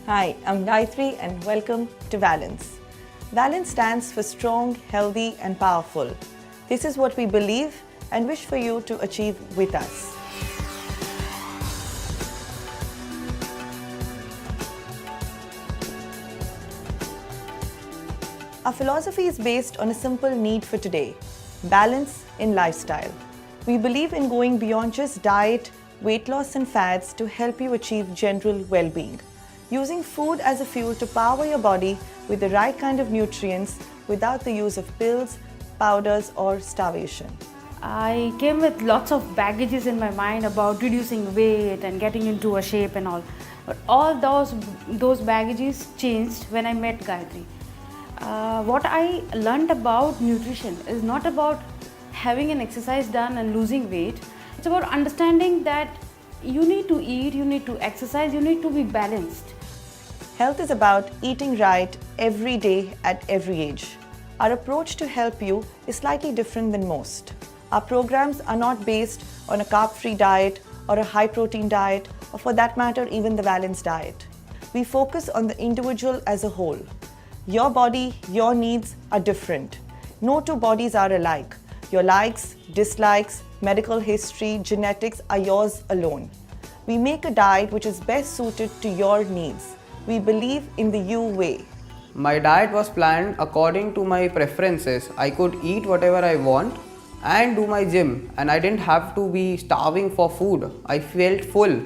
Hi, I'm Gayatri and welcome to Valence. Valence stands for strong, healthy and powerful. This is what we believe and wish for you to achieve with us. Our philosophy is based on a simple need for today: balance in lifestyle. We believe in going beyond just diet, weight loss and fads to help you achieve general well-being. Using food as a fuel to power your body with the right kind of nutrients without the use of pills, powders or starvation. I came with lots of baggages in my mind about reducing weight and getting into a shape and all. But all those baggages changed when I met Gayatri. What I learned about nutrition is not about having an exercise done and losing weight. It's about understanding that you need to eat, you need to exercise, you need to be balanced. Health is about eating right every day at every age. Our approach to help you is slightly different than most. Our programs are not based on a carb-free diet or a high-protein diet, or for that matter, even the balanced diet. We focus on the individual as a whole. Your body, your needs are different. No two bodies are alike. Your likes, dislikes, medical history, genetics are yours alone. We make a diet which is best suited to your needs. We believe in the you way. My diet was planned according to my preferences. I could eat whatever I want and do my gym, and I didn't have to be starving for food. I felt full.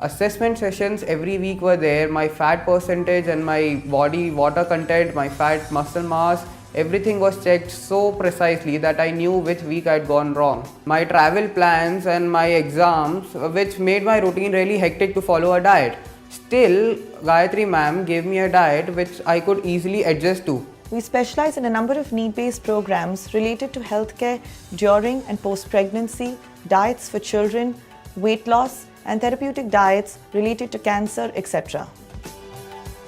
Assessment sessions every week were there. My fat percentage and my body water content, my fat muscle mass, everything was checked so precisely that I knew which week I'd gone wrong. My travel plans and my exams, which made my routine really hectic to follow a diet. Still, Gayatri ma'am gave me a diet which I could easily adjust to. We specialize in a number of need-based programs related to healthcare during and post-pregnancy, diets for children, weight loss, and therapeutic diets related to cancer, etc.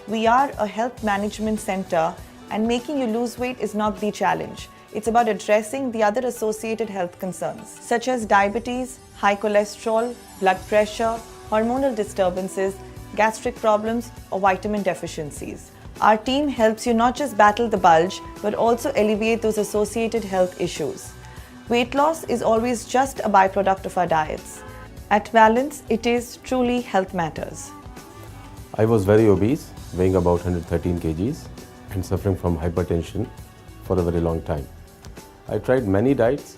We are a health management center, and making you lose weight is not the challenge. It's about addressing the other associated health concerns, such as diabetes, high cholesterol, blood pressure, hormonal disturbances, gastric problems, or vitamin deficiencies. Our team helps you not just battle the bulge, but also alleviate those associated health issues. Weight loss is always just a byproduct of our diets. At Valence, it is truly health matters. I was very obese, weighing about 113 kgs and suffering from hypertension for a very long time. I tried many diets,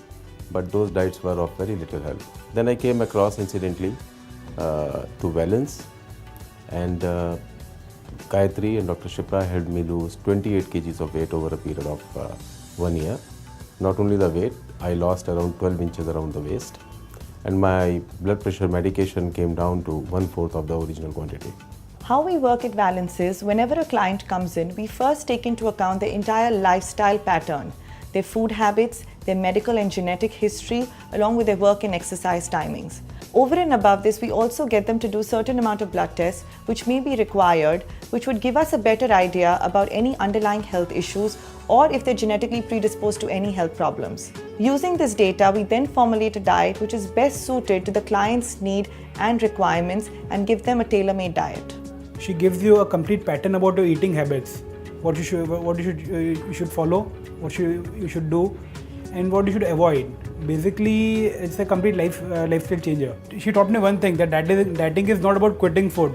but those diets were of very little help. Then I came across incidentally to Valence, and Gayatri and Dr. Shipra helped me lose 28 kgs of weight over a period of 1 year. Not only the weight, I lost around 12 inches around the waist, and my blood pressure medication came down to 1/4 of the original quantity. How we work at Valence is, whenever a client comes in, we first take into account their entire lifestyle pattern, their food habits, their medical and genetic history, along with their work and exercise timings. Over and above this, we also get them to do certain amount of blood tests which may be required, which would give us a better idea about any underlying health issues or if they're genetically predisposed to any health problems. Using this data, we then formulate a diet which is best suited to the client's need and requirements and give them a tailor-made diet. She gives you a complete pattern about your eating habits, what you should follow, what you should do, and what you should avoid. Basically, it's a complete lifestyle changer. She taught me one thing, that dieting is not about quitting food.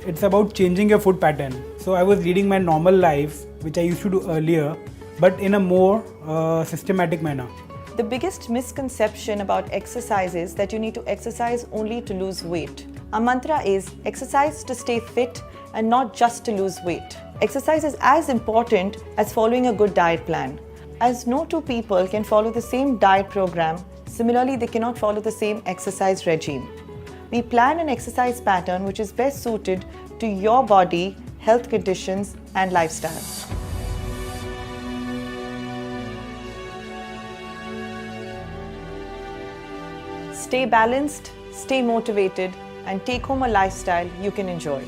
It's about changing your food pattern. So I was leading my normal life, which I used to do earlier, but in a more systematic manner. The biggest misconception about exercise is that you need to exercise only to lose weight. Our mantra is exercise to stay fit and not just to lose weight. Exercise is as important as following a good diet plan. As no two people can follow the same diet program, similarly they cannot follow the same exercise regime. We plan an exercise pattern which is best suited to your body, health conditions and lifestyle. Stay balanced, stay motivated, and take home a lifestyle you can enjoy.